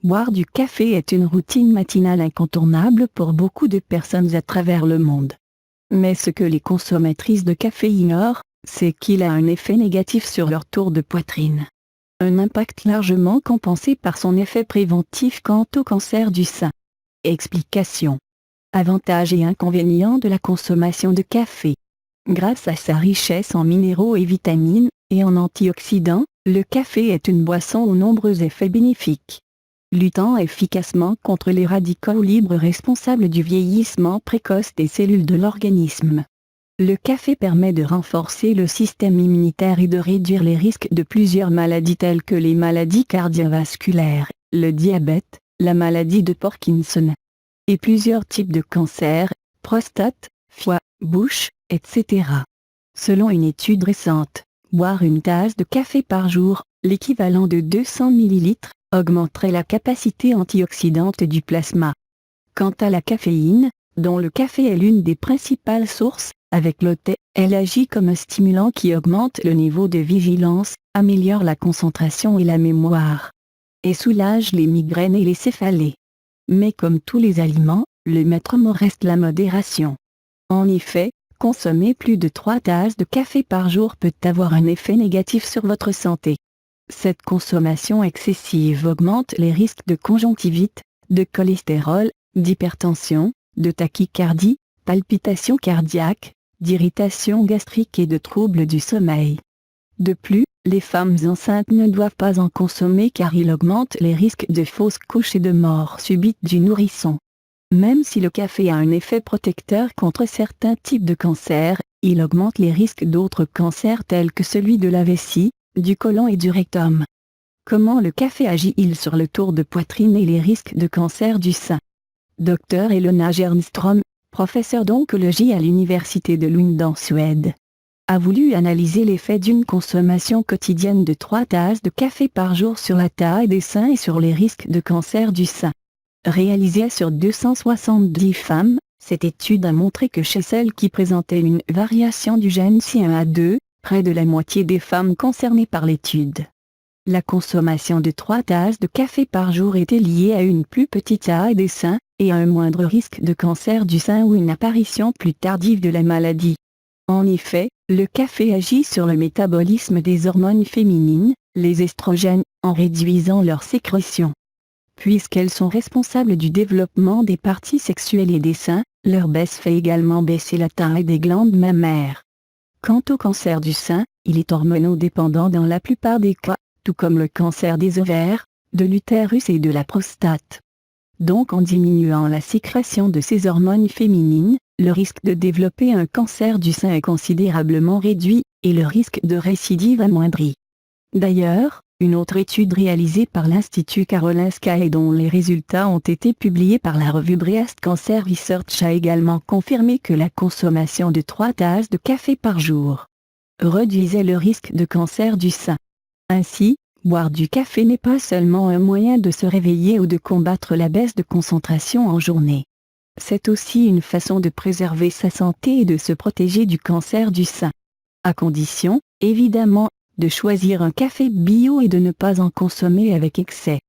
Boire du café est une routine matinale incontournable pour beaucoup de personnes à travers le monde. Mais ce que les consommatrices de café ignorent, c'est qu'il a un effet négatif sur leur tour de poitrine. Un impact largement compensé par son effet préventif quant au cancer du sein. Explication. Avantages et inconvénients de la consommation de café. Grâce à sa richesse en minéraux et vitamines, et en antioxydants, le café est une boisson aux nombreux effets bénéfiques. Luttant efficacement contre les radicaux libres responsables du vieillissement précoce des cellules de l'organisme. Le café permet de renforcer le système immunitaire et de réduire les risques de plusieurs maladies telles que les maladies cardiovasculaires, le diabète, la maladie de Parkinson et plusieurs types de cancers, prostate, foie, bouche, etc. Selon une étude récente, boire une tasse de café par jour, l'équivalent de 200 ml, augmenterait la capacité antioxydante du plasma. Quant à la caféine, dont le café est l'une des principales sources, avec le thé, elle agit comme un stimulant qui augmente le niveau de vigilance, améliore la concentration et la mémoire, et soulage les migraines et les céphalées. Mais comme tous les aliments, le maître mot reste la modération. En effet, consommer plus de 3 tasses de café par jour peut avoir un effet négatif sur votre santé. Cette consommation excessive augmente les risques de conjonctivite, de cholestérol, d'hypertension, de tachycardie, palpitations cardiaques, d'irritation gastrique et de troubles du sommeil. De plus, les femmes enceintes ne doivent pas en consommer car il augmente les risques de fausses couches et de mort subite du nourrisson. Même si le café a un effet protecteur contre certains types de cancers, il augmente les risques d'autres cancers tels que celui de la vessie, du côlon et du rectum. Comment le café agit-il sur le tour de poitrine et les risques de cancer du sein? Dr Elona Gernström, professeure d'oncologie à l'université de Lund en Suède, a voulu analyser l'effet d'une consommation quotidienne de 3 tasses de café par jour sur la taille des seins et sur les risques de cancer du sein. Réalisée sur 270 femmes, cette étude a montré que chez celles qui présentaient une variation du gène C1A2, près de la moitié des femmes concernées par l'étude, la consommation de 3 tasses de café par jour était liée à une plus petite taille des seins, et à un moindre risque de cancer du sein ou une apparition plus tardive de la maladie. En effet, le café agit sur le métabolisme des hormones féminines, les estrogènes, en réduisant leur sécrétion. Puisqu'elles sont responsables du développement des parties sexuelles et des seins, leur baisse fait également baisser la taille des glandes mammaires. Quant au cancer du sein, il est hormonodépendant dans la plupart des cas, tout comme le cancer des ovaires, de l'utérus et de la prostate. Donc en diminuant la sécrétion de ces hormones féminines, le risque de développer un cancer du sein est considérablement réduit, et le risque de récidive amoindri. D'ailleurs, une autre étude réalisée par l'Institut Karolinska et dont les résultats ont été publiés par la revue Breast Cancer Research a également confirmé que la consommation de 3 tasses de café par jour réduisait le risque de cancer du sein. Ainsi, boire du café n'est pas seulement un moyen de se réveiller ou de combattre la baisse de concentration en journée. C'est aussi une façon de préserver sa santé et de se protéger du cancer du sein. À condition, évidemment, de choisir un café bio et de ne pas en consommer avec excès.